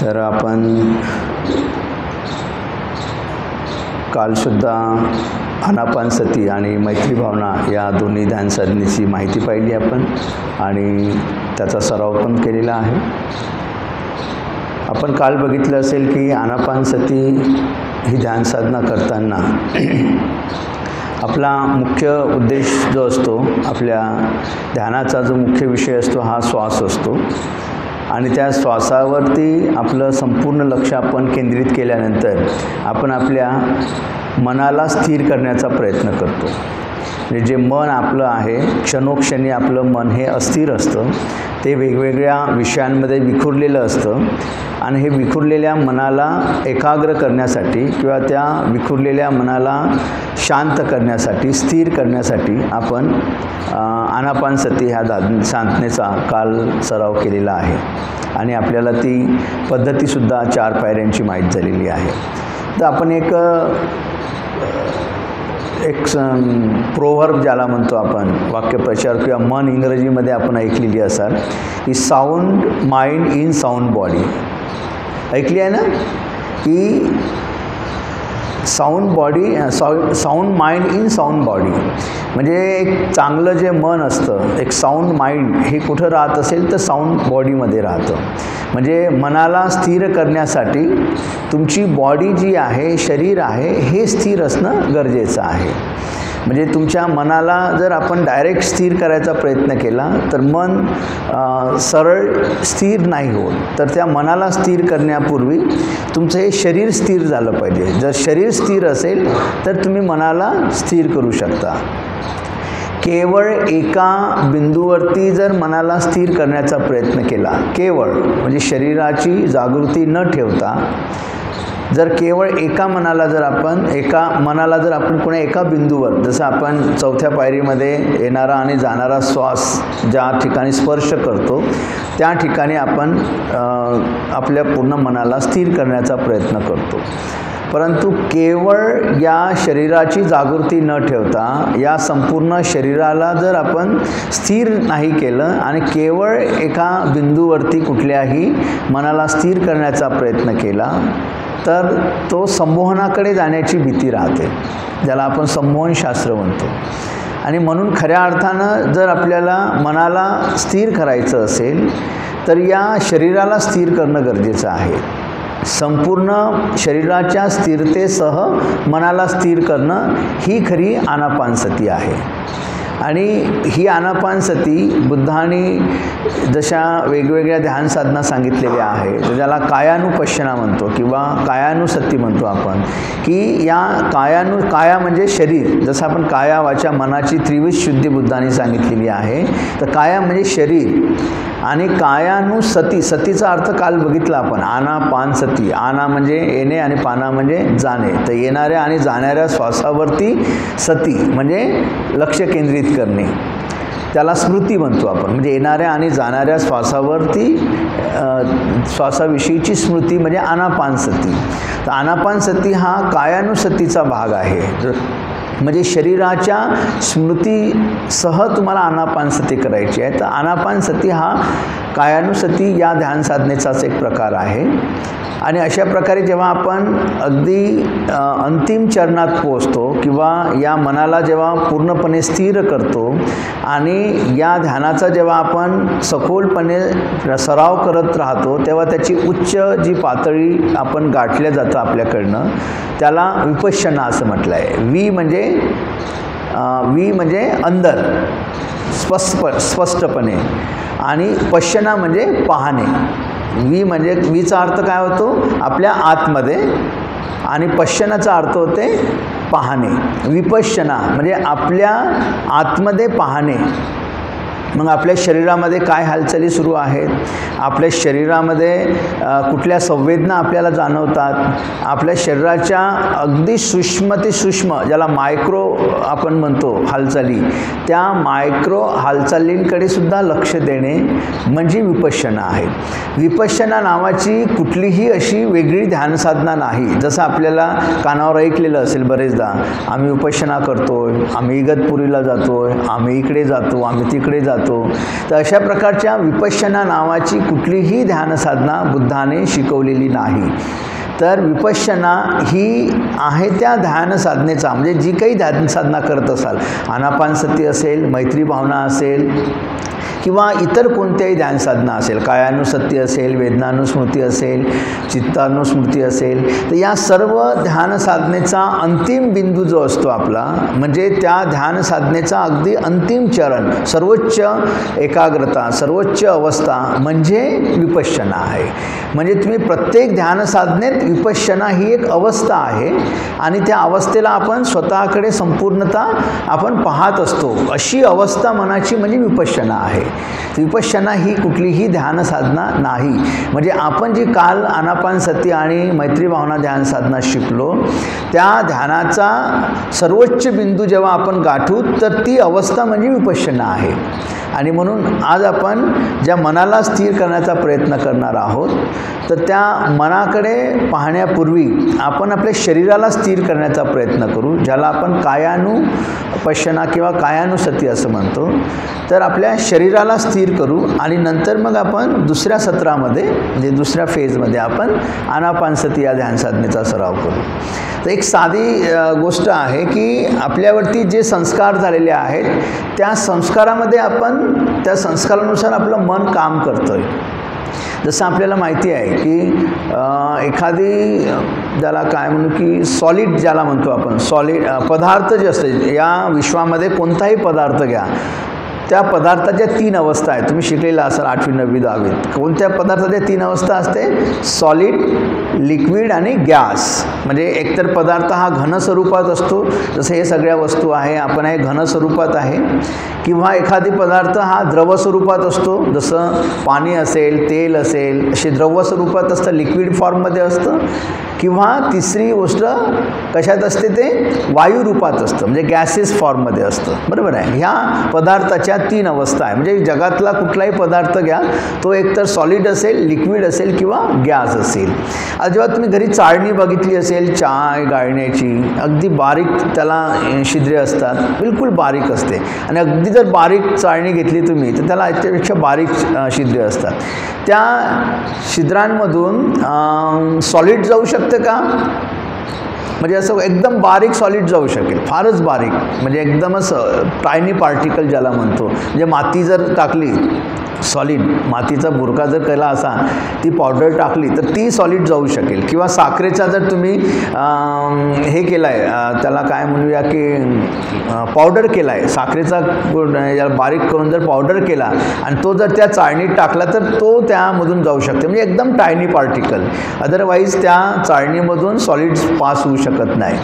तर आपण कालसुद्धा आनापानसती आणि मैत्री भावना या दोन्ही ध्यानसाधनेची माहिती पाहिली आपण आणि त्याचा सराव पण केलेला आहे. आपण काल बघितलं असेल की आनापानसती ही ध्यानसाधना करताना आपला मुख्य उद्देश जो असतो, आपल्या ध्यानाचा जो मुख्य विषय असतो हा श्वास असतो आणि त्या श्वासावरती आपलं संपूर्ण लक्ष आपण केंद्रित केल्यानंतर आपण आपल्या मनाला स्थिर करण्याचा प्रयत्न करतो. म्हणजे जे मन आपलं आहे, क्षणोक्षणी आपलं मन हे अस्थिर असतं, ते वेगवेगळ्या विषयांमध्ये विखुरलेलं असतं आणि हे विखुरलेल्या मनाला एकाग्र करण्यासाठी किंवा त्या विखुरलेल्या मनाला शांत करण्यासाठी, स्थिर करण्यासाठी आपण आनापानसती ह्या साधनेचा काल सराव केलेला आहे आणि आपल्याला ती पद्धतीसुद्धा 4 पायऱ्यांची माहीत झालेली आहे. तर आपण एक प्रोव्हर्ब ज्याला म्हणतो आपण, वाक्यप्रचार किंवा मन इंग्रजीमध्ये आपण ऐकलेली असाल की sound mind in sound body. ऐकली आहे ना की sound mind in sound body. म्हणजे एक चांगलं जे मन असतं, एक साऊंड माइंड हे कुठं राहत असेल तर साऊंड बॉडीमध्ये राहतं. म्हणजे मनाला स्थिर करण्यासाठी तुमची बॉडी जी आहे, शरीर आहे, हे स्थिर असणं गरजेचं आहे. म्हणजे तुमच्या मनाला जर आपण डायरेक्ट स्थिर करायचा प्रयत्न केला तर मन सरळ स्थिर नाही होत. तर त्या मनाला स्थिर करण्यापूर्वी तुमचं हे शरीर स्थिर झालं पाहिजे. जर शरीर स्थिर असेल तर तुम्ही मनाला स्थिर करू शकता. केवळ एका बिंदूवरती जर मनाला स्थिर करण्याचा प्रयत्न केला, केवळ म्हणजे शरीराची जागृती न ठेवता, जर केवळ एका मनाला जर आपण कोणा एका बिंदूवर, जसं आपण 4थ्या पायरीमध्ये येणारा आणि जाणारा श्वास ज्या ठिकाणी स्पर्श करतो त्या ठिकाणी आपण आपल्या पूर्ण मनाला स्थिर करण्याचा प्रयत्न करतो. परंतु केवळ या शरीराची जागृती न ठेवता या संपूर्ण शरीराला जर आपण स्थिर नाही केलं आणि केवळ एका बिंदूवरती कुठल्याही मनाला स्थिर करण्याचा प्रयत्न केला तर तो संमोहनाकडे जाण्याची भीती राहते, ज्याला आपण संमोहनशास्त्र म्हणतो. आणि म्हणून खऱ्या अर्थानं जर आपल्याला मनाला स्थिर करायचं असेल तर या शरीराला स्थिर करणं गरजेचं आहे. संपूर्ण शरीराच्या स्थिरतेसह मनाला स्थिर करणं ही खरी आनापानसती आहे. आणि ही आनापानसती बुद्धांनी जशा वेगवेगळ्या ध्यानसाधना सांगितलेल्या आहेत, ज्याला कायानुपश्यना म्हणतो किंवा कायानुसती म्हणतो आपण, की या काया म्हणजे शरीर. जसं आपण काया वाचा मनाची त्रिविध शुद्धी बुद्धांनी सांगितलेली आहे, तर काया म्हणजे शरीर आणि कायानुसती, सतीचा अर्थ काल बघितला आपण, आनापानसती. आना म्हणजे येणे आणि पाना म्हणजे जाणे. तर येणाऱ्या आणि जाणाऱ्या श्वासावरती सती म्हणजे लक्ष केंद्रित करणे, त्याला स्मृती म्हणतो आपण. म्हणजे येणाऱ्या आणि जाणाऱ्या श्वासाविषयीची स्मृती म्हणजे आनापानसती. तर आनापानसती हा कायानुसतीचा भाग आहे. म्हणजे शरीराच्या स्मृतीसह तुम्हाला आनापानसती करायची आहे. तर आनापानसती हा कायानुसती या ध्यानसाधनेचाच एक प्रकार आहे. आणि अशा प्रकारे जेव्हा आपण अगदी अंतिम चरणात पोहोचतो किंवा या मनाला जेव्हा पूर्णपणे स्थिर करतो आणि या ध्यानाचा जेव्हा आपण सखोलपणे सराव करत राहतो, तेव्हा त्याची उच्च जी पातळी आपण गाठल्या जातं आपल्याकडनं, त्याला विपश्यना असं म्हटलं आहे. वी म्हणजे अंदर स्पष्टपणे आणि पश्यना म्हणजे पाहणे. म्हणजे वीचा अर्थ काय होतो, आपल्या आतमध्ये, आणि पश्यनाचा अर्थ होते पाहणे. विपश्यना म्हणजे आपल्या आतमध्ये पाहणे. मग आपल्या शरीरामध्ये काय हालचाली सुरू आहेत, आपल्या शरीरामध्ये कुठल्या संवेदना आपल्याला जाणवतात, आपल्या शरीराच्या अगदी सूक्ष्म ज्याला मायक्रो आपण म्हणतो हालचाली, त्या मायक्रो हालचालींकडे सुद्धा लक्ष देणे म्हणजे विपश्यना आहे. विपश्यना नावाची कुठलीही अशी वेगळी ध्यानसाधना नाही. जसं आपल्याला कानावर ऐकलेलं असेल बरेचदा, आम्ही विपश्यना करतोय, आम्ही इगतपुरीला जातोय, आम्ही इकडे जातो, आम्ही तिकडे जातो, जातो. तर अशा प्रकारच्या विपश्यना नावाची कुठलीही ध्यानसाधना बुद्धाने शिकवलेली नाही. तर विपश्यना ही आहे त्या ध्यानसाधनेचा, म्हणजे जी काही ध्यानसाधना करत असाल, आनापानसती असेल, मैत्री भावना असेल किंवा इतर कोणत्याही ध्यानसाधना असेल, कायानुसती असेल, वेदनानुस्मृती असेल, चित्तानुस्मृती असेल, तर या सर्व ध्यानसाधनेचा अंतिम बिंदू जो असतो आपला, म्हणजे त्या ध्यानसाधनेचा अगदी अंतिम चरण, सर्वोच्च एकाग्रता, सर्वोच्च अवस्था म्हणजे विपश्यना आहे. म्हणजे तुम्ही प्रत्येक ध्यानसाधनेत विपश्यना ही एक अवस्था आहे आणि त्या अवस्थेला आपण स्वतःकडे संपूर्णता आपण पाहत असतो. अशी अवस्था मनाची म्हणजे विपश्यना आहे. विपश्यना ही कुठलीही ध्यानसाधना नाही. म्हणजे आपण जी काल आनापानसती आणि मैत्री भावना ध्यानसाधना शिकलो, त्या ध्यानाचा सर्वोच्च बिंदू जेव्हा आपण गाठू तर ती अवस्था म्हणजे विपश्यना आहे. आणि म्हणून आज आपण ज्या मनाला स्थिर करण्याचा प्रयत्न करणार आहोत, तर त्या मनाकडे पाहण्यापूर्वी आपण आपल्या शरीराला स्थिर करण्याचा प्रयत्न करू, ज्याला आपण कायानुपश्यना किंवा कायानुसती असं म्हणतो. तर आपल्या शरीराला स्थिर करू आणि नंतर मग आपण दुसऱ्या सत्रामध्ये, म्हणजे दुसऱ्या फेजमध्ये आपण आनापानसती या ध्यानसाधनेचा सराव करू. तर एक साधी गोष्ट आहे की आपल्यावरती जे संस्कार झालेले आहेत, त्या संस्कारामध्ये आपण त्या संस्कारानुसार आपलं मन काम करतं आहे. जसं आपल्याला माहिती आहे की एखादी, ज्याला काय म्हणू की सॉलिड ज्याला म्हणतो आपण, सॉलिड पदार्थ जे असते या विश्वामध्ये, कोणताही पदार्थ घ्या, त्या पदार्थाच्या 3 अवस्था आहेत. तुम्ही शिकलेला असाल 8वी 9वी 10वीत. कोणत्या पदार्थाच्या 3 अवस्था असते? सॉलिड, लिक्विड आणि गॅस. म्हणजे एकतर पदार्थ हा घन स्वरूपात असतो, जसं हे सगळ्या वस्तू आहे, आपण हे घन स्वरूपात आहे, किंवा एखादी पदार्थ हा द्रव स्वरूपात असतो, जसं पाणी असेल, तेल असेल, असे द्रव स्वरूपात असतं, लिक्विड फॉर्ममध्ये असतं, किंवा तिसरी गोष्ट कशात असते ते वायू रूपात असतं, म्हणजे गॅसेस फॉर्ममध्ये असतं. बरोबर आहे. ह्या पदार्थाच्या 3 अवस्था आहे. म्हणजे जगातला कुठलाही पदार्थ घ्या, तो एकतर सॉलिड असेल, लिक्विड असेल किंवा गॅस असेल. आज जेव्हा तुम्ही घरी चाळणी बघितली असेल चाय गाळण्याची, अगदी बारीक त्याला छिद्रे असतात, बिलकुल बारीक असते. आणि अगदी जर बारीक चाळणी घेतली तुम्ही तर त्याला याच्यापेक्षा बारीक छिद्रे असतात. त्या छिद्रांमधून सॉलिड जाऊ शकतं का? म्हणजे असं एकदम बारीक सॉलिड जाऊ शकेल, फारच बारीक, म्हणजे एकदमच टायनी पार्टिकल ज्याला म्हणतो. म्हणजे माती जर टाकली, सॉलिड मातीचा बुरका जर केला असा, ती पावडर टाकली तर ती सॉलिड जाऊ शकेल. किंवा साखरेचा जर तुम्ही हे केला आहे, त्याला काय म्हणूया की पावडर केला आहे, साखरेचा याला बारीक करून जर पावडर केला आणि तो जर त्या चाळणीत टाकला तर तो त्यामधून जाऊ शकते, म्हणजे एकदम टायनी पार्टिकल. अदरवाईज त्या चाळणीमधून सॉलिड्स पास होऊ शकत नाही.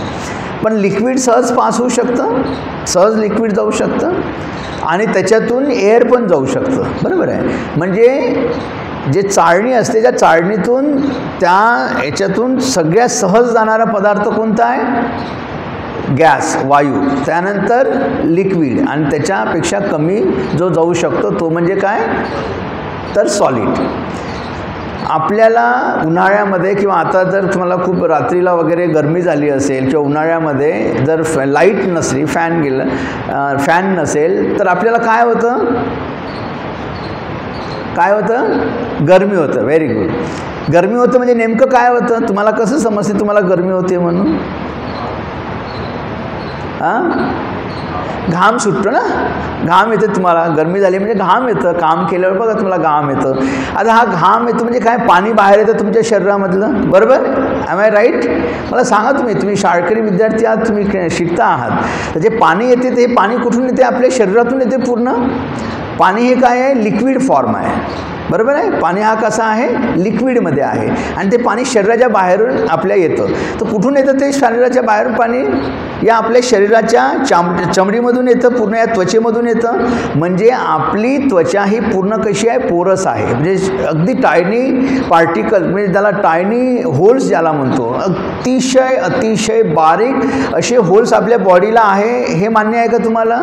पण लिक्विड सहज पास होऊ शकतं, सहज लिक्विड जाऊ शकतं आणि त्याच्यातून एअर पण जाऊ शकतं. बरोबर आहे. म्हणजे जे चाळणी असते, त्या चाळणीतून त्या याच्यातून सगळ्यात सहज जाणारा पदार्थ कोणता आहे? गॅस, वायू. त्यानंतर लिक्विड आणि त्याच्यापेक्षा कमी जो जाऊ शकतो तो म्हणजे काय? तर सॉलिड. आपल्याला उन्हाळ्यामध्ये किंवा आता जर तुम्हाला खूप रात्रीला वगैरे गरमी झाली असेल किंवा उन्हाळ्यामध्ये जर लाईट नसली, फॅन नसेल तर आपल्याला काय होतं? काय होतं? गरमी होतं. Very good. गरमी होतं म्हणजे नेमकं काय होतं? तुम्हाला कसं समजते तुम्हाला गरमी होते म्हणून? घाम सुटतो ना, घाम येतं तुम्हाला. गरमी झाली म्हणजे घाम येतं, काम केल्यावर बघा तुम्हाला घाम येतं. आता हा घाम येतो म्हणजे काय? पाणी बाहेर येतं तुमच्या शरीरामधलं. बरोबर? Am I right? मला सांगा, तुम्ही शाळकरी विद्यार्थी आहात, तुम्ही शिकता आहात, तर जे पाणी येते ते पाणी कुठून येते? आपल्या शरीरातून येते पूर्ण. पाणी हे काय आहे? लिक्विड फॉर्म आहे. बरोबर आहे. पाणी हा कसा आहे? लिक्विडमध्ये आहे आणि ते पाणी शरीराच्या बाहेरून आपल्या येतं. तर कुठून येतं ते शरीराच्या बाहेरून पाणी? या आपल्या शरीराच्या चमडीमधून येतं, पूर्ण या त्वचेमधून येतं. म्हणजे आपली त्वचा ही पूर्ण कशी आहे? पोरस आहे. म्हणजे अगदी टायनी पार्टिकल, म्हणजे त्याला टायनी होल्स ज्याला म्हणतो, अतिशय बारीक असे होल्स आपल्या बॉडीला आहे. हे मान्य आहे का तुम्हाला?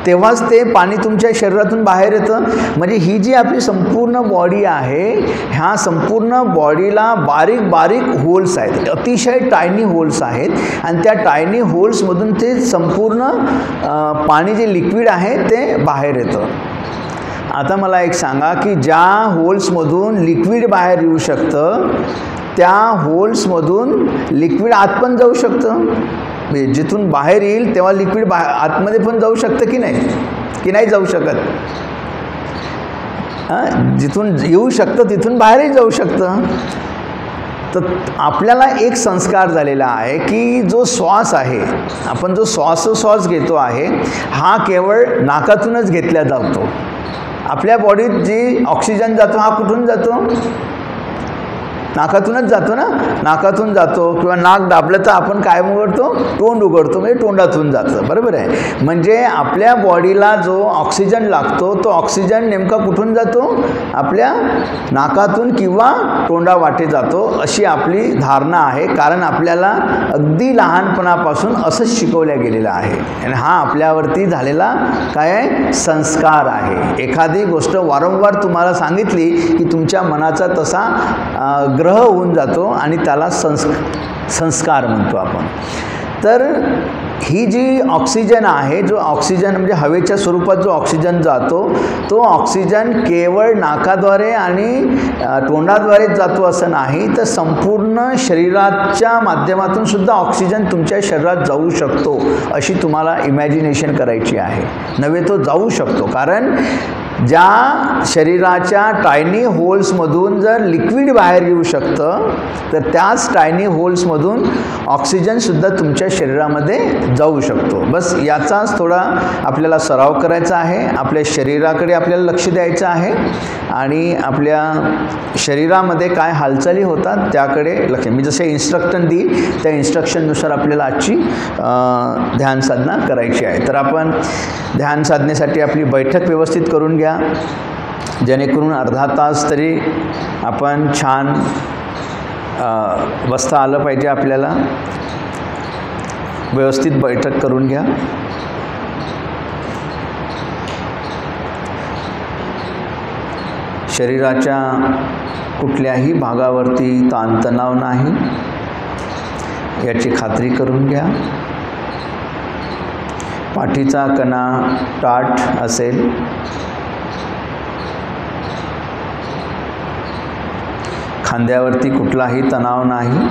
तेव्हाच ते पाणी तुमच्या शरीरातून बाहेर येतं. म्हणजे ही जी आपली संपूर्ण संपूर्ण बॉडी आहे, ह्या संपूर्ण बॉडीला बारीक बारीक होल्स आहेत, अतिशय टायनी होल्स आहेत आणि त्या टायनी होल्समधून ते संपूर्ण पाणी जे लिक्विड आहे ते बाहेर येतं. आता मला एक सांगा की ज्या होल्समधून लिक्विड बाहेर येऊ शकतं त्या होल्समधून लिक्विड आत पण जाऊ शकतं. जिथून बाहेर येईल तेव्हा लिक्विड आतमध्ये पण जाऊ शकतं की नाही जाऊ शकत? जिथून येऊ शकतं तिथून बाहेरही जाऊ शकतं. तर आपल्याला एक संस्कार झालेला आहे की जो श्वास आहे, आपण जो श्वासोश्वास घेतो आहे हा केवळ नाकातूनच घेतला जातो. आपल्या बॉडीत जी ऑक्सिजन जातो हा कुठून जातो? नाकातूनच जातो ना. नाकातून जातो किंवा नाक दाबलं तर आपण काय उघडतो? तोंड उघडतो, म्हणजे तोंडातून जातं. बरोबर आहे. म्हणजे आपल्या बॉडीला जो ऑक्सिजन लागतो तो ऑक्सिजन नेमका कुठून जातो? आपल्या नाकातून किंवा तोंडावाटे जातो, अशी आपली धारणा आहे. कारण आपल्याला अगदी लहानपणापासून असंच शिकवल्या गेलेलं आहे आणि हा आपल्यावरती झालेला काय आहे? संस्कार आहे. एखादी गोष्ट वारंवार तुम्हाला सांगितली की तुमच्या मनाचा तसा ग्रह होऊन जातो आणि त्याला संस्कार म्हणतो आपण. तर ही जी ऑक्सिजन आहे, जो ऑक्सिजन म्हणजे हवेच्या स्वरूपात जो ऑक्सिजन जातो तो ऑक्सिजन केवळ नाकाद्वारे आणि तोंडाद्वारेच जातो असं नाही, तर संपूर्ण शरीराच्या माध्यमातून सुद्धा ऑक्सिजन तुमच्या शरीरात जाऊ शकतो अशी तुम्हाला इमॅजिनेशन करायची आहे. नव्हे तो जाऊ शकतो. कारण ज्या शरीराच्या टायनी होल्समधून जर लिक्विड बाहेर येऊ शकतं तर त्याच टायनी होल्समधून ऑक्सिजनसुद्धा तुमच्या शरीरामध्ये जाऊ शकतो. बस याचाच थोडा आपल्याला सराव करायचा आहे. आपल्या शरीराकडे आपल्याला लक्ष द्यायचं आहे आणि आपल्या शरीरामध्ये काय हालचाली होतात त्याकडे लक्ष. मी जसे इन्स्ट्रक्शन देईल त्या इन्स्ट्रक्शननुसार आपल्याला आजची ध्यान साधना करायची आहे. तर आपण ध्यान साधनेसाठी आपली बैठक व्यवस्थित करून घ्या, जेणेकरून अर्धा तास तरी आपण छान बसता आलं पाहिजे. आपल्याला व्यवस्थित बैठक करून घ्या. शरीराच्या कुठल्याही भागावरती ताणतणाव नाही याची खात्री करून घ्या. पाठीचा कणा ताठ असेल. खांद्यावरती कुठलाही तणाव नाही,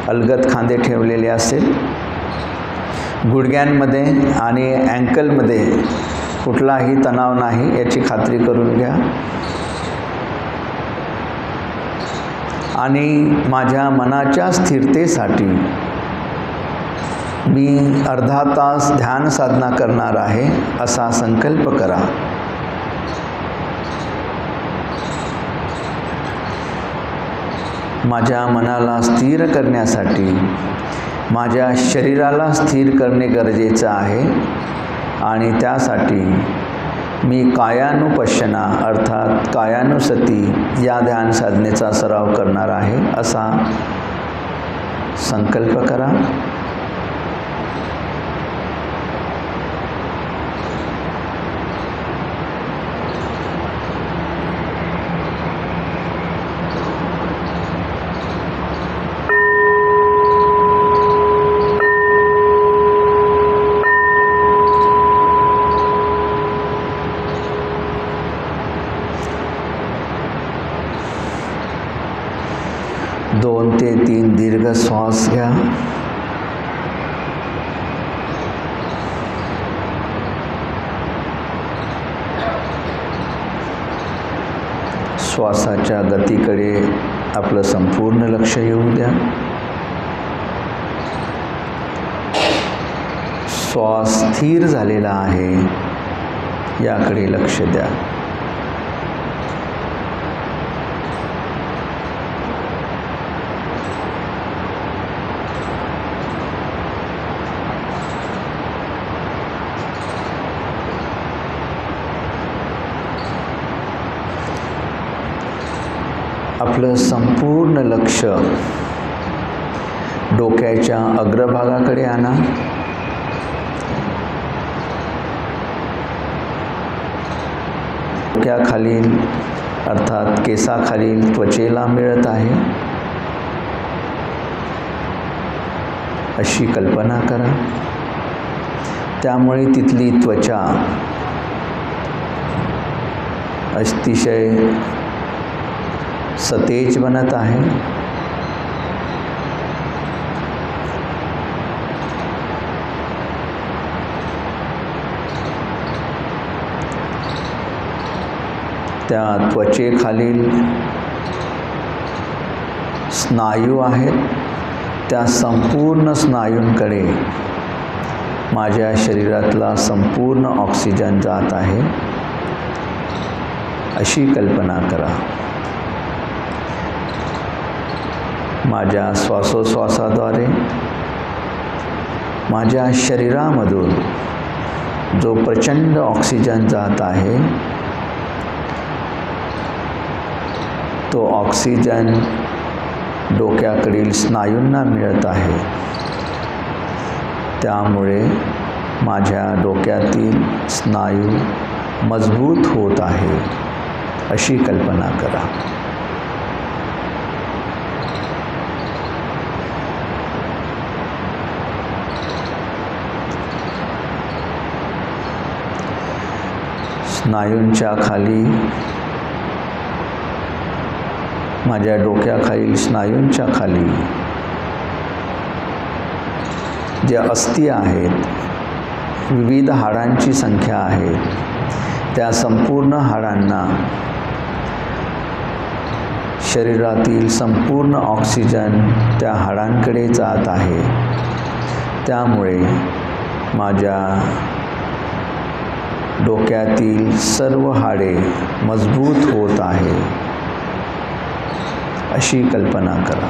अलगद खांदे ठेवलेले असेल. गुडघ्यांमध्ये आणि अँकलमध्ये कुठलाही तणाव नाही याची खात्री करून घ्या. आणि माझ्या मनाच्या स्थिरतेसाठी मी अर्धा तास ध्यान साधना करणार आहे असा संकल्प करा. माझ्या मनाला स्थिर करण्यासाठी माझ्या शरीराला स्थिर करणे गरजेचं आहे आणि त्यासाठी मी कायानुपश्यना अर्थात कायानुसती या ध्यान साधनेचा सराव करणार आहे असा संकल्प करा. दोन ते तीन दीर्घ श्वास घ्या. श्वासाच्या गतीकडे आपलं संपूर्ण लक्ष येऊ द्या. श्वास स्थिर झालेला आहे याकडे लक्ष द्या. आपलं संपूर्ण लक्ष डोक्याच्या अग्रभागाकडे आणा. डोक्याखालील अर्थात केसाखालील त्वचेला मिळत आहे अशी कल्पना करा. त्यामुळे तिथली त्वचा अतिशय सतेज बनत आहे. त्या त्वचेखालील स्नायू आहेत, त्या संपूर्ण स्नायूंकडे माझ्या शरीरातला संपूर्ण ऑक्सिजन जात आहे अशी कल्पना करा. माझ्या श्वासोश्वासाद्वारे माझ्या शरीरामधून जो प्रचंड ऑक्सिजन जात आहे तो ऑक्सिजन डोक्याकडील स्नायूंना मिळत आहे. त्यामुळे माझ्या डोक्यातील स्नायू मजबूत होत आहे अशी कल्पना करा. स्नायूंच्या खाली माझ्या डोक्याखालील स्नायूंच्या खाली जे अस्थी आहेत, विविध हाडांची संख्या आहे, त्या संपूर्ण हाडांना शरीरातील संपूर्ण ऑक्सिजन त्या हाडांकडे जात आहे. त्यामुळे माझ्या डोक्यातील सर्व हाडे मजबूत होत आहे अशी कल्पना करा.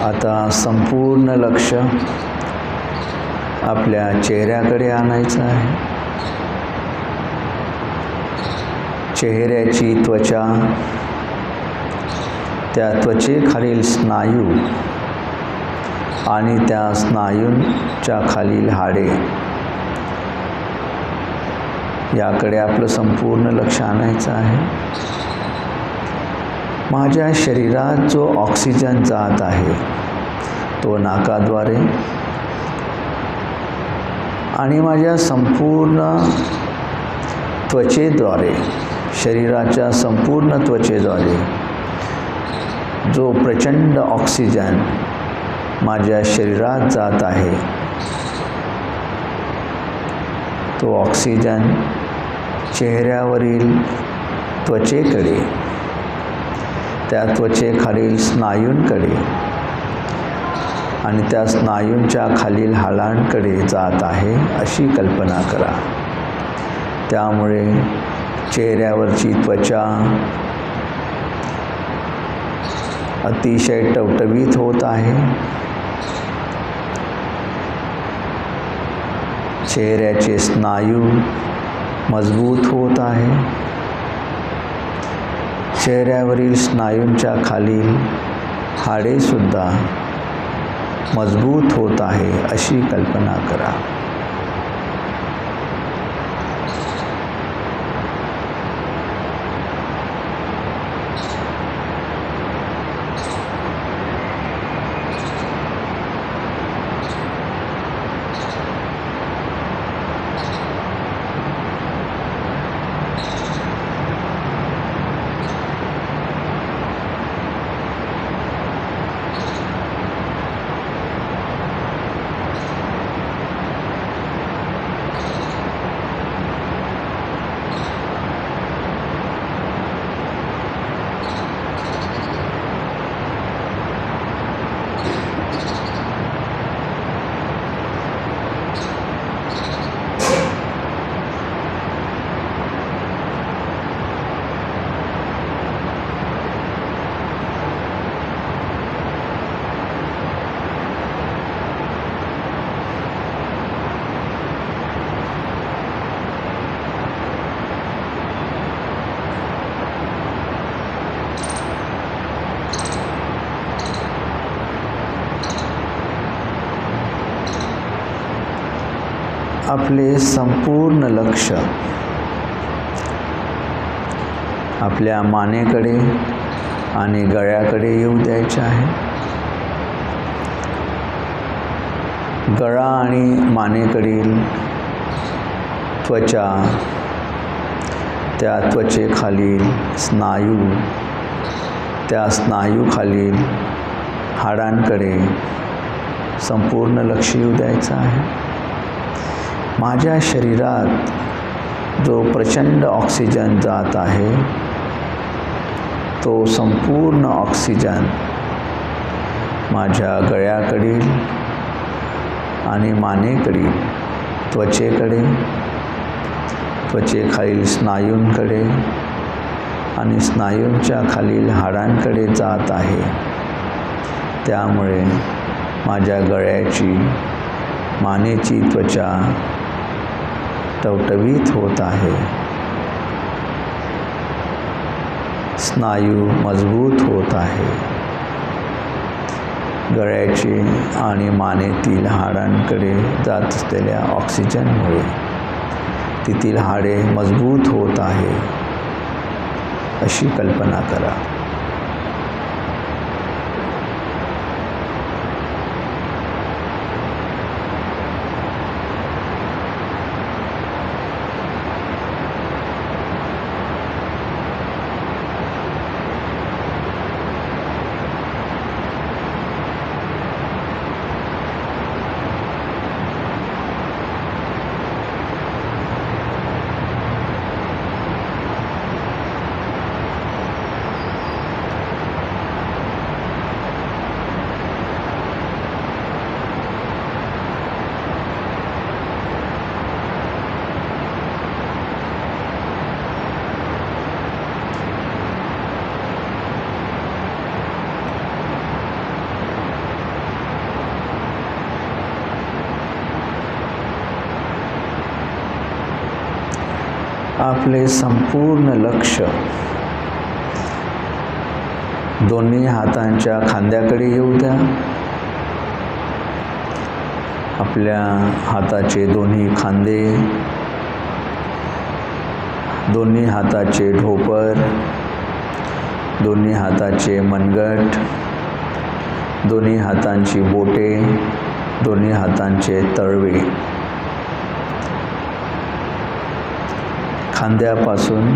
आता संपूर्ण लक्ष आपल्या चेहऱ्याकडे आणायचं आहे. चेहऱ्याची त्वचा, त्या त्वचेखालील स्नायू आणि त्या स्नायूंच्या खालील हाडे याकडे आपलं संपूर्ण लक्ष आणायचं आहे. माझ्या शरीरात जो ऑक्सिजन जात आहे तो नाकाद्वारे आणि माझ्या संपूर्ण त्वचेद्वारे, शरीराच्या संपूर्ण त्वचेद्वारे जो प्रचंड ऑक्सिजन माझ्या शरीरात जात आहे तो ऑक्सिजन चेहऱ्यावरील त्वचेकडे, त्या त्वचेखालील स्नायूंकडे आणि त्या स्नायूंच्या खालील हाडांकडे जात आहे अशी कल्पना करा. त्यामुळे चेहऱ्यावरची त्वचा अतिशय टवटवीत होत आहे. चेहऱ्याचे स्नायू मजबूत होत आहे. चेहऱ्यावरील स्नायूंच्या खालील हाडेसुद्धा मजबूत होत आहे अशी कल्पना करा. आपले संपूर्ण लक्ष आपल्या मानेकडे आणि गळ्याकडे येऊ द्यायचे आहे. गळा आणि मानेकडील त्वचा, त्या त्वचेखालील स्नायू, त्या स्नायूखालील हाडांकडे संपूर्ण लक्ष येऊ द्यायचं आहे. माझ्या शरीरात जो प्रचंड ऑक्सिजन जात आहे तो संपूर्ण ऑक्सिजन माझ्या गळ्याकडील आणि मानेकडील त्वचेकडे, त्वचेखालील स्नायूंकडे आणि स्नायूंच्या खालील हाडांकडे जात आहे. त्यामुळे माझ्या गळ्याची, मानेची त्वचा टवटवीत होत आहे. स्नायू मजबूत होत आहे. गळ्याची आणि मानेतील हाडांकडे जात असलेल्या ऑक्सिजनमुळे तेथील हाडे मजबूत होत आहे अशी कल्पना करा. आपले संपूर्ण लक्ष दोन्ही हातांच्या खांद्याकडे येऊ द्या. आपल्या हाताचे दोन्ही खांदे, दोन्ही हाताचे ढोपर, दोन्ही हाताचे मनगट, दोन्ही हातांची बोटे, दोन्ही हातांचे तळवे, खांद्यापासून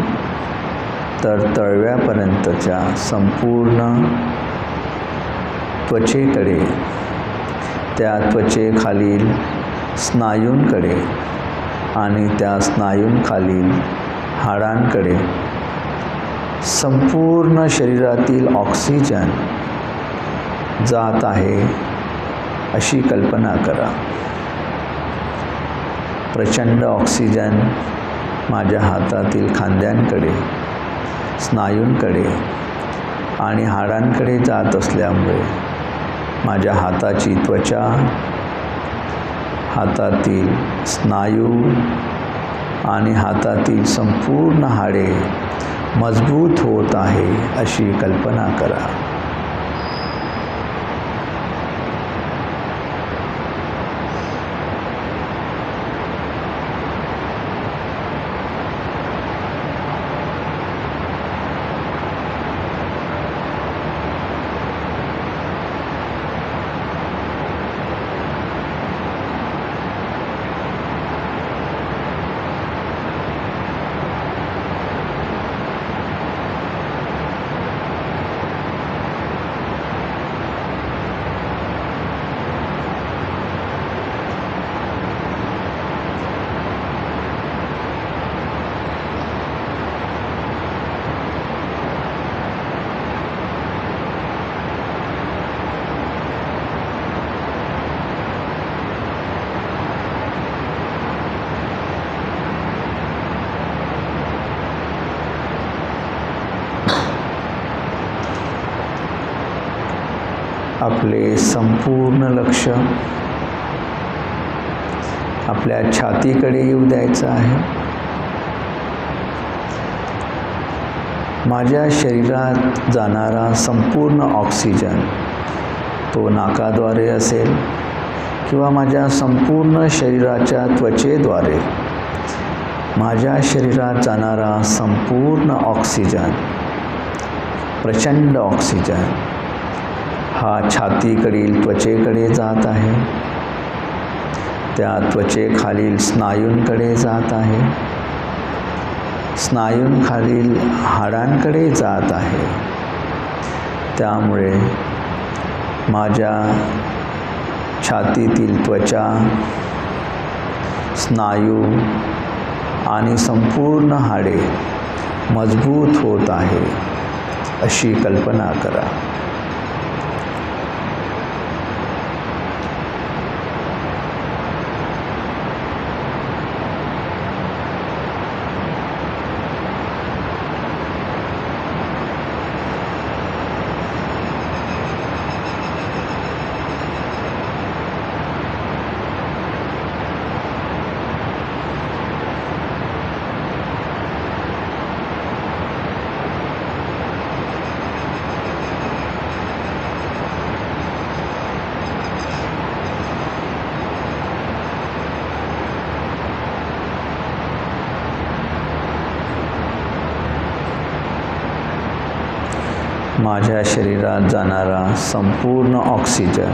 तर तळव्यापर्यंतच्या संपूर्ण त्वचेकडे, त्या त्वचेखालील स्नायूंकडे आणि त्या स्नायूंखालील हाडांकडे संपूर्ण शरीरातील ऑक्सिजन जात आहे अशी कल्पना करा. प्रचंड ऑक्सिजन माझ्या हातातील खांद्यांकडे, स्नायूंकडे आणि हाडांकडे जात असल्यामुळे माझ्या हाताची त्वचा, हातातील स्नायू आणि हातातील संपूर्ण हाडे मजबूत होत आहे अशी कल्पना करा. आपले संपूर्ण लक्ष आपल्या छातीकडे येऊ द्यायचं आहे. माझ्या शरीरात जाणारा संपूर्ण ऑक्सिजन तो नाकाद्वारे असेल किंवा माझ्या संपूर्ण शरीराच्या त्वचेद्वारे माझ्या शरीरात जाणारा संपूर्ण ऑक्सिजन, प्रचंड ऑक्सिजन हा छातीकडील त्वचेकडे जात आहे, त्या त्वचेखालील स्नायूंकडे जात आहे, स्नायूंखालील हाडांकडे जात आहे। त्यामुळे माझ्या छातीतील त्वचा, स्नायू आणि संपूर्ण हाडे मजबूत होत आहे अशी कल्पना करा। माझ्या शरीरात जाणारा संपूर्ण ऑक्सिजन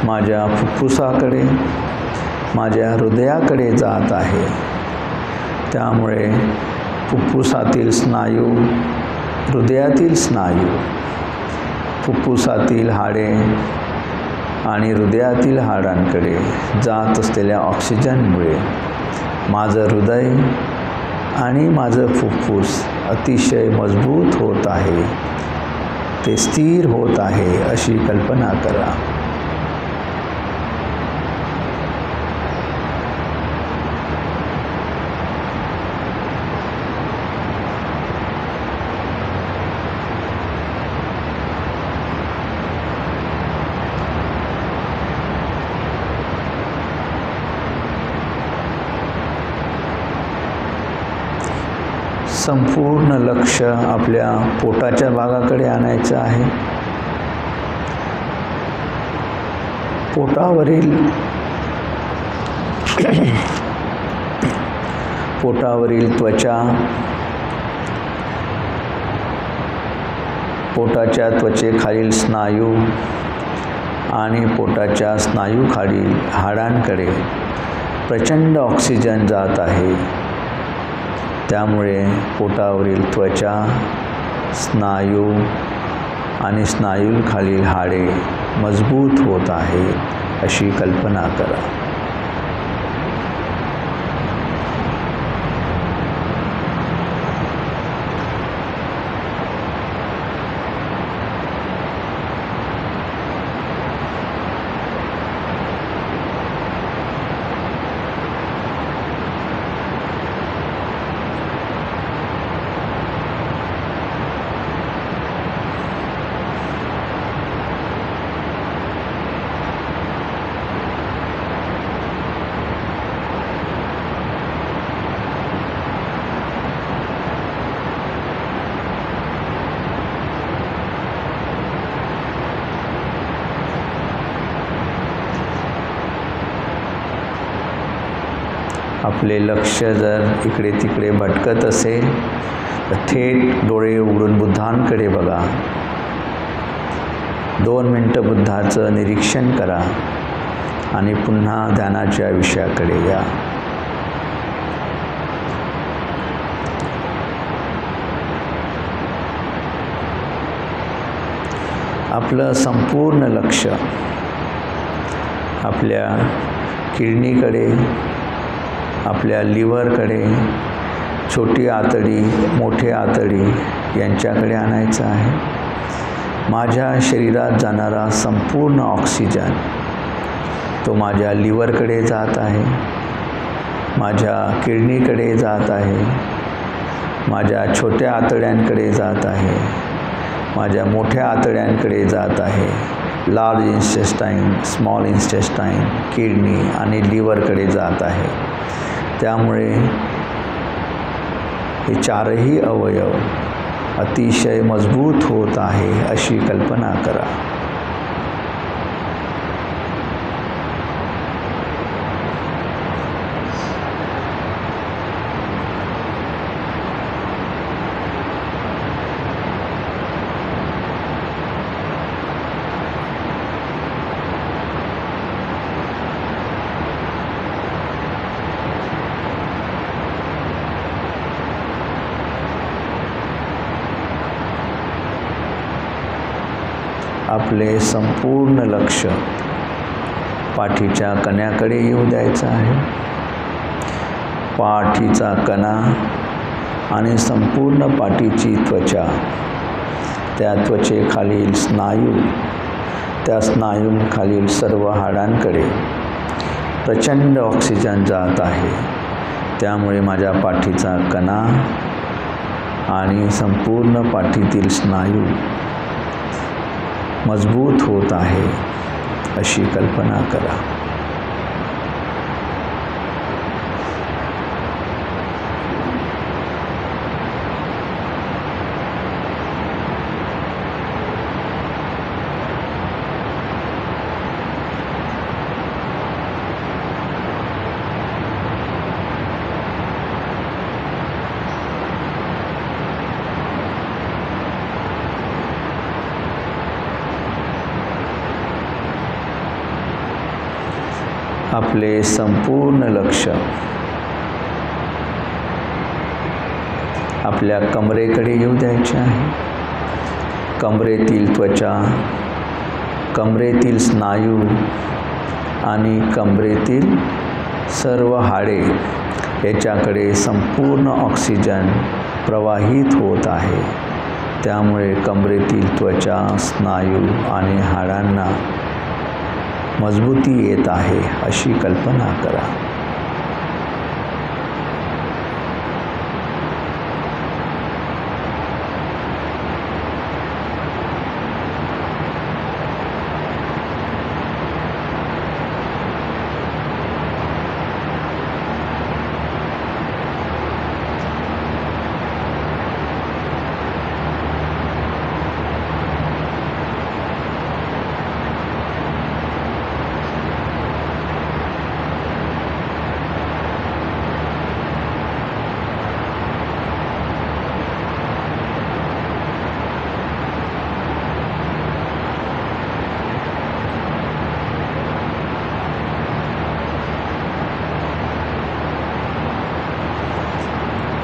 माझ्या फुफ्फुसाकडे, माझ्या हृदयाकडे जात आहे। त्यामुळे फुफ्फुसातील स्नायू, हृदयातील स्नायू, फुफ्फुसातील हाडे आणि हृदयातील हाडांकडे जात असलेल्या ऑक्सिजनमुळे माझं हृदय आणि माझं फुफ्फुस अतिशय मजबूत होत आहे, ते स्थिर होत आहे अशी कल्पना करा। संपूर्ण लक्ष आपल्या पोटाच्या भागाकडे आणायचं आहे। पोटावरील त्वचा, पोटाच्या त्वचेखालील स्नायू आणि पोटाच्या स्नायूखालील हाडांकडे प्रचंड ऑक्सिजन जात आहे। त्यामुळे पोटावरील त्वचा, स्नायू आणि स्नायूंखालील हाडे मजबूत होत आहे अशी कल्पना करा। आपले लक्ष जर इकडे तिकडे भटकत असेल तर थेट डोळे उघडून बुद्धांकडे बघा। 2 मिनिटं बुद्धाचं निरीक्षण करा आणि पुन्हा ध्यानाच्या विषयाकडे या। आपलं संपूर्ण लक्ष आपल्या किडनीकडे, आपल्या लिव्हरकडे, छोटी आतडी, मोठे आतडी यांच्याकडे आणायचं आहे। माझ्या शरीरात जाणारा संपूर्ण ऑक्सिजन तो माझ्या लिव्हरकडे जात आहे, माझ्या किडनीकडे जात आहे, माझ्या छोट्या आतड्यांकडे जात आहे, माझ्या मोठ्या आतड्यांकडे जात आहे, large intestine, small intestine, kidney आणि लिव्हरकडे जात आहे। त्यामुळे हे 4ही अवयव अतिशय मजबूत होत आहे अशी कल्पना करा। आपले संपूर्ण लक्ष पाठीच्या कण्याकडे येऊ द्यायचं आहे. पाठीचा कणा आणि संपूर्ण पाठीची त्वचा, त्या त्वचेखालील स्नायू, त्या स्नायूंखालील सर्व हाडांकडे प्रचंड ऑक्सिजन जात आहे. त्यामुळे माझ्या पाठीचा कणा आणि संपूर्ण पाठीतील स्नायू मजबूत होत आहे अशी कल्पना करा. आपले संपूर्ण लक्ष आपल्या कमरेकडे येऊ द्यायचे आहे. कमरेतील त्वचा, कमरेतील स्नायू आणि कमरेतील सर्व हाडे याच्याकडे संपूर्ण ऑक्सिजन प्रवाहित होत आहे. त्यामुळे कमरेतील त्वचा, स्नायू आणि हाडांना मजबूती येत आहे अशी कल्पना करा.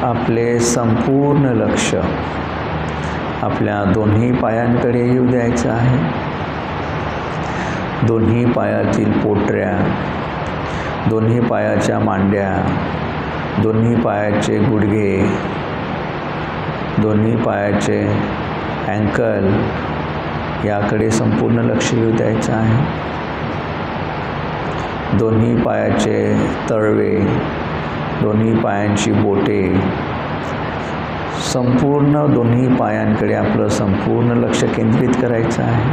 आपले संपूर्ण लक्ष आपल्या दोन्ही पायांकडे येऊ द्यायचं आहे. दोन्ही पायातील पोटऱ्या, दोन्ही पायाच्या मांड्या, दोन्ही पायाचे गुडघे, दोन्ही पायाचे अँकल याकडे संपूर्ण लक्ष येऊ द्यायचं आहे. दोन्ही पायाचे तळवे, दोन्ही पायांची बोटे, संपूर्ण दोन्ही पायांकडे आपलं संपूर्ण लक्ष केंद्रित करायचं आहे.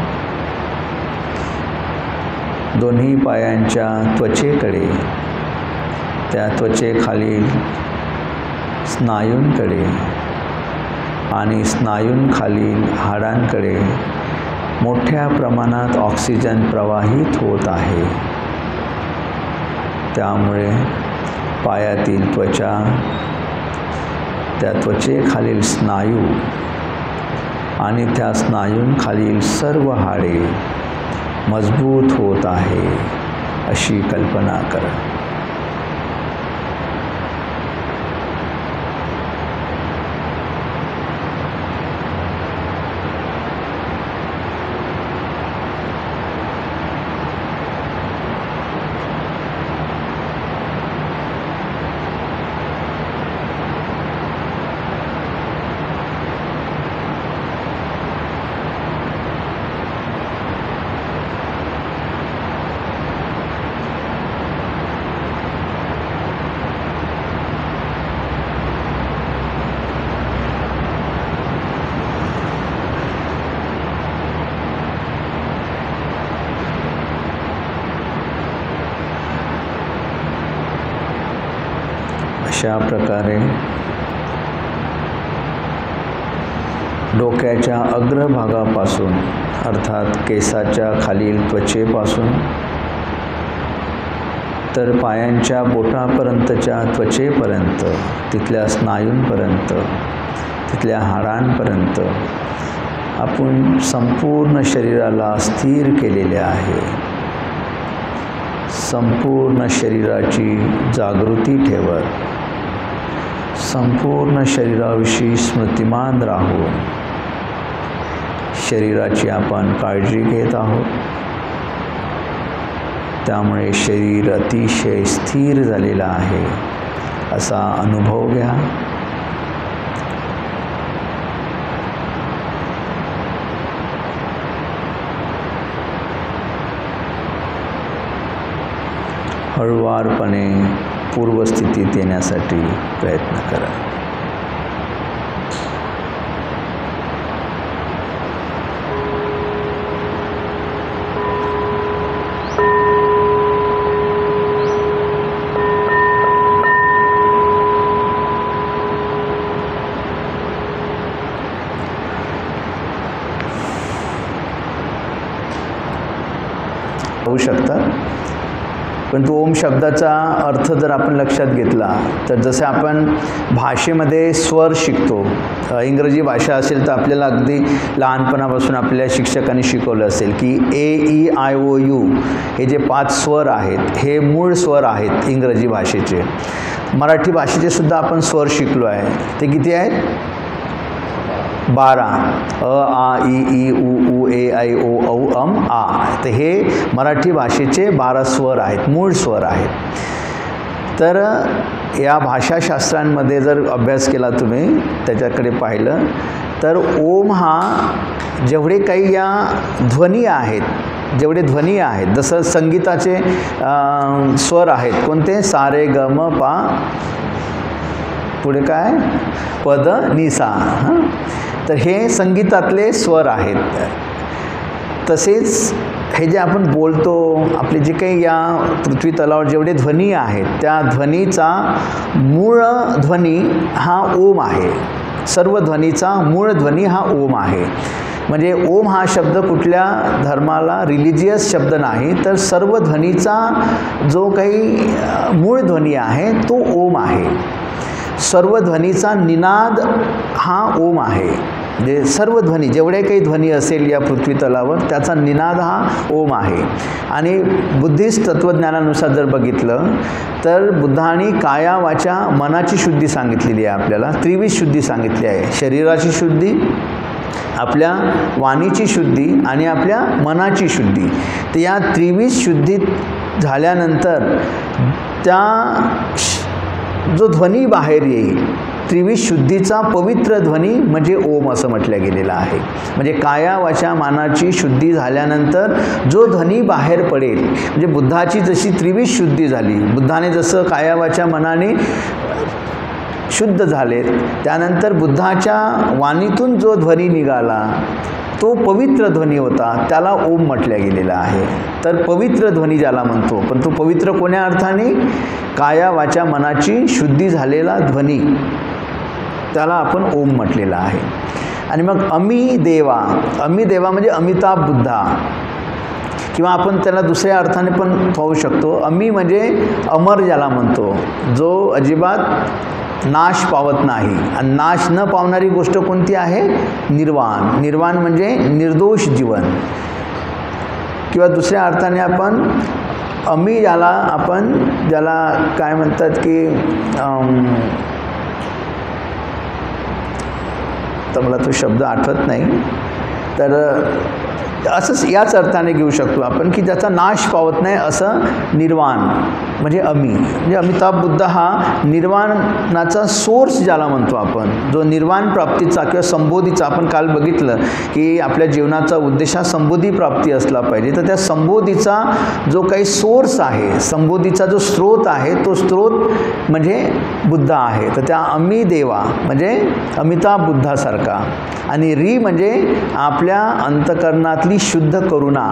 दोन्ही पायांच्या त्वचेकडे, त्या त्वचेखालील स्नायूंकडे आणि स्नायूंखालील हाडांकडे मोठ्या प्रमाणात ऑक्सिजन प्रवाहित होत आहे. त्यामुळे पायातील त्वचा, त्या त्वचेखालील स्नायू आणि त्या स्नायूंखालील सर्व हाडे मजबूत होत आहे अशी कल्पना करा. अशा प्रकारे डोक्याच्या अग्रभागापासून अर्थात केसाच्या खालील त्वचेपासून तर पायांच्या बोटापर्यंतच्या त्वचेपर्यंत, तिथल्या स्नायूंपर्यंत, तिथल्या हाडांपर्यंत आपण संपूर्ण शरीराला स्थिर केलेले आहे. संपूर्ण शरीराची जागृती ठेवत, संपूर्ण शरीराविषयी स्मृतिमान राहून शरीराची आपण काळजी घेत आहोत, त्यामुळे शरीर अतिशय स्थिर झालेलं आहे असा अनुभव घ्या. हळुवारपणे पूर्वस्थितीत येण्यासाठी प्रयत्न करा. होऊ शकतं, पण तो ओम शब्दाचा अर्थ जर आपण लक्षात घेतला तर जसे आपण भाषेमध्ये स्वर शिकतो, इंग्रजी भाषा असेल तर आपल्याला अगदी लहानपणापासून आपल्या शिक्षकांनी शिकवलं असेल की AEIOU हे जे 5 स्वर आहेत हे मूळ स्वर आहेत इंग्रजी भाषेचे. मराठी भाषेचे सुद्धा आपण स्वर शिकलो आहे. ते किती आहेत? 12. अ आ इ ई उ ऊ ए ऐ ओ औ अम आ. तर हे मराठी भाषेचे 12 स्वर आहेत, मूळ स्वर आहेत. तर या भाषाशास्त्रांमध्ये जर अभ्यास केला तुम्ही, त्याच्याकडे पाहिलं तर ओम हा जेवढे काही या ध्वनी आहेत, जेवढे ध्वनी आहेत, जसं संगीताचे स्वर आहेत कोणते? सा रे ग म पा, पुढे काय? पद नि सा. तर हे संगीतातले स्वर आहेत. तसेच हे जे आपण बोलतो, आपले जे काही या पृथ्वी तलावर जेवढे ध्वनी आहेत त्या ध्वनीचा मूळ ध्वनी हा ओम आहे. सर्व ध्वनीचा मूळ ध्वनी हा ओम आहे. म्हणजे ओम हा शब्द कुठल्या धर्माला रिलिजियस शब्द नाही, तर सर्व ध्वनीचा जो काही मूळ ध्वनी आहे तो ओम आहे. सर्व ध्वनीचा निनाद हा ओम आहे. म्हणजे सर्व ध्वनी, जेवढे काही ध्वनी असेल या पृथ्वी तलावर त्याचा निनाद हा ओम आहे. आणि बुद्धिस्ट तत्त्वज्ञानानुसार जर बघितलं तर बुद्धाने काया वाचा मनाची शुद्धी सांगितलेली आहे. आपल्याला 23 शुद्धी सांगितली आहे. शरीराची शुद्धी, आपल्या वाणीची शुद्धी आणि आपल्या मनाची शुद्धी. तर या 23 शुद्धीत झाल्यानंतर त्या जो ध्वनी बाहेर येईल, 23 शुद्धीचा पवित्र ध्वनी म्हणजे ओम असं म्हटलं गेलेलं आहे. म्हणजे काया वाचा मनाची शुद्धी झाल्यानंतर जो ध्वनी बाहेर पडेल, म्हणजे बुद्धाची जशी 23 शुद्धी झाली, बुद्धाने जसं काया वाचा मनाने शुद्ध झाले, त्यानंतर बुद्धाच्या वाणीतून जो ध्वनी निघाला तो पवित्र ध्वनी होता, त्याला ओम म्हटल्या गेलेला आहे. तर पवित्र ध्वनी ज्याला म्हणतो, पण तो पवित्र कोण्या अर्थाने? काया वाचा मनाची शुद्धी झालेला ध्वनी, त्याला आपण ओम म्हटलेला आहे. आणि मग अमी देवा, अमी देवा म्हणजे अमिताभ बुद्धा, किंवा आपण त्याला दुसऱ्या अर्थाने पण पाहू शकतो. अमी म्हणजे अमर ज्याला म्हणतो, जो अजिबात नाश पावत नाही. आणि नाश न पावणारी गोष्ट कोणती आहे? निर्वाण. निर्वाण म्हणजे निर्दोष जीवन. किंवा दुसऱ्या अर्थाने आपण अमी ज्याला काय म्हणतात की तर मला तो शब्द आठवत नाही, तर असंच याच अर्थाने घेऊ शकतो आपण की ज्याचा नाश पावत नाही, असं निर्वाण म्हणजे अमी. म्हणजे अमिताभ बुद्ध हा निर्वाणाचा सोर्स ज्याला म्हणतो आपण, जो निर्वाण प्राप्तीचा किंवा संबोधीचा, आपण काल बघितलं की आपल्या जीवनाचा उद्देश हा संबोधी प्राप्ती असला पाहिजे. तर त्या संबोधीचा जो काही सोर्स आहे, संबोधीचा जो स्रोत आहे, तो स्रोत म्हणजे बुद्ध आहे. तर त्या अमी देवा म्हणजे अमिताभ बुद्धासारखा. आणि री म्हणजे आपल्या अंतकरणातली शुद्ध करुणा.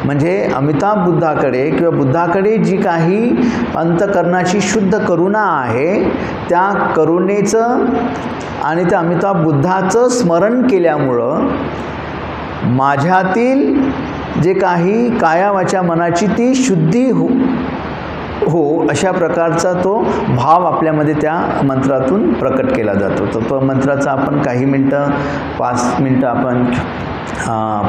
म्हणजे अमिताभ बुद्धाकडे किंवा बुद्धाकडे जी काही अंतकरणाची शुद्ध करुणा आहे, त्या करुणेचं आणि त्या अमिताभ बुद्धाचं स्मरण केल्यामुळं माझ्यातील जे काही काया वाचा मनाची ती शुद्धी हो अशा प्रकारचा तो भाव आपल्यामध्ये त्या मंत्रातून प्रकट केला जातो. तर तो मंत्राचा आपण काही मिनटं 5 मिनटं आपण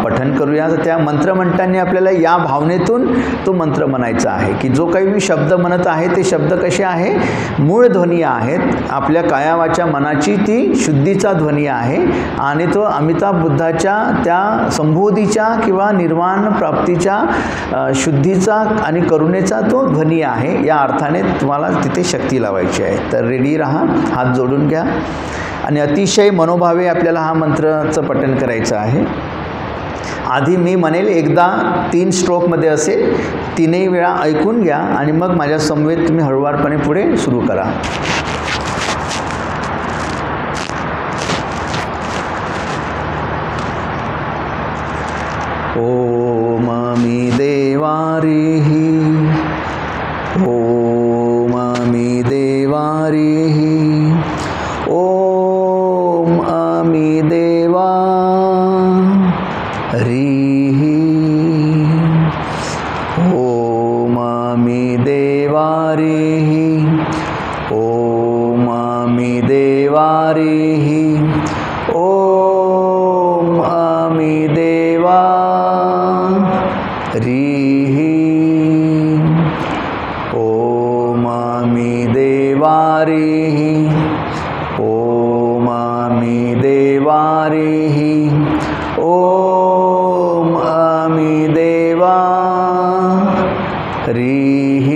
पठन करूया. तर त्या मंत्र म्हणताना आपल्याला या भावनेतून तो मंत्र म्हणायचा आहे की जो काही मी शब्द म्हणत आहे ते शब्द कसे आहे, मूळ ध्वनी आहेत. आपल्या काया वाचा मनाची ती शुद्धीचा ध्वनी आहे आणि तो अमिताभ बुद्धाच्या त्या संबोधीच्या किंवा निर्वाण प्राप्तीच्या शुद्धीचा आणि करुणेचा तो ध्वनी आहे. या अर्थाने तुम्हाला तिथे शक्ती लावायची आहे. तर रेडी राहा, हात जोडून घ्या आणि अतिशय मनोभावे आपल्याला हा मंत्राचं पठण करायचं आहे. आधी मी म्हणेल एकदा 3 स्ट्रोकमध्ये असेल, 3ही वेळा ऐकून घ्या आणि मग माझ्या समवेत तुम्ही हळूवारपणे पुढे सुरू करा. ओम मी देवारीहि, ओम मी देवारीहि, ओम अमी देवा रीहि, ओम अमी देवारीहि, ओम अमी देवारीहि, ओम अमी देवा रीहि, ओम अमी देवारीहि, ओम अमी देवारीहि, ओम अमी देवा रीहि, ओम अमी देवारीहि, ओम अमी देवारीहि, ओम अमी देवा रीहि,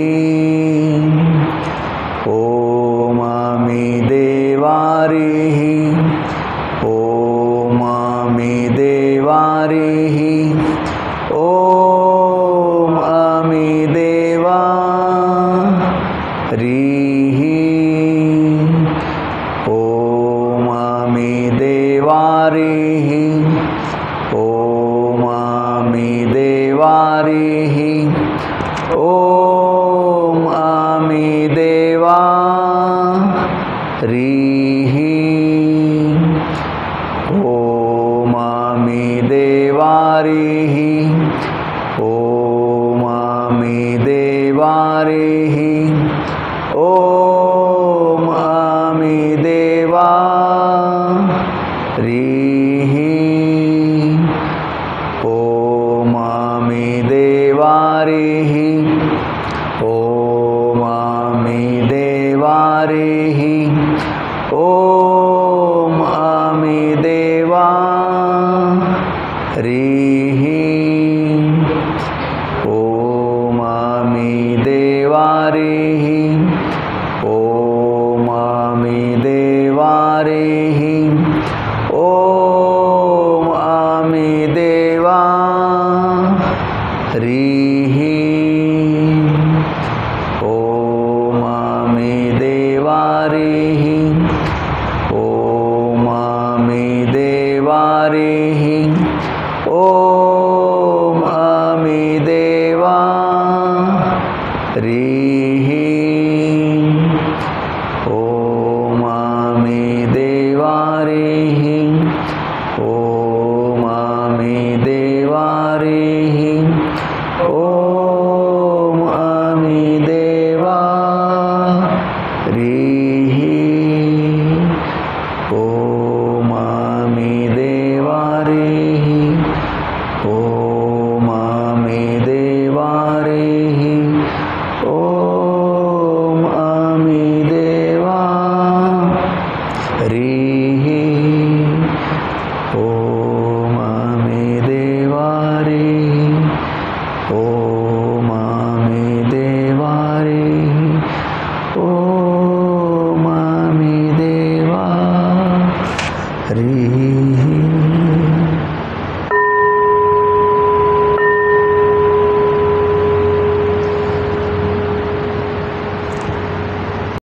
ओम अमी देवारीहि, ओम अमी देवारीहि, ओम अमी देवा रीहि, ओम अमी देवारीहि, ओम अमी देवारीहि, ओम अमी देवा रीहि, ओम अमी देवारीहि, ओम अमी देवारीहि, ओम अमी देवा रीहि, ओम अमी देवारीहि, ओम अमी देवारीहि, ओम अमी देवा रीहि, ओम अमी देवारीहि, ओम अमी देवारीहि, ओम अमी देवा रीहि, ओम अमी देवारीहि, ओम अमी देवारीहि, ओम अमी देवा रीहि, ओम अमी देवारीहि, ओम अमी देवारीहि, ओम अमी देवा रीहि, ओम अमी देवारीहि, ओम अमी देवारीहि, ओम अमी देवा रीहि.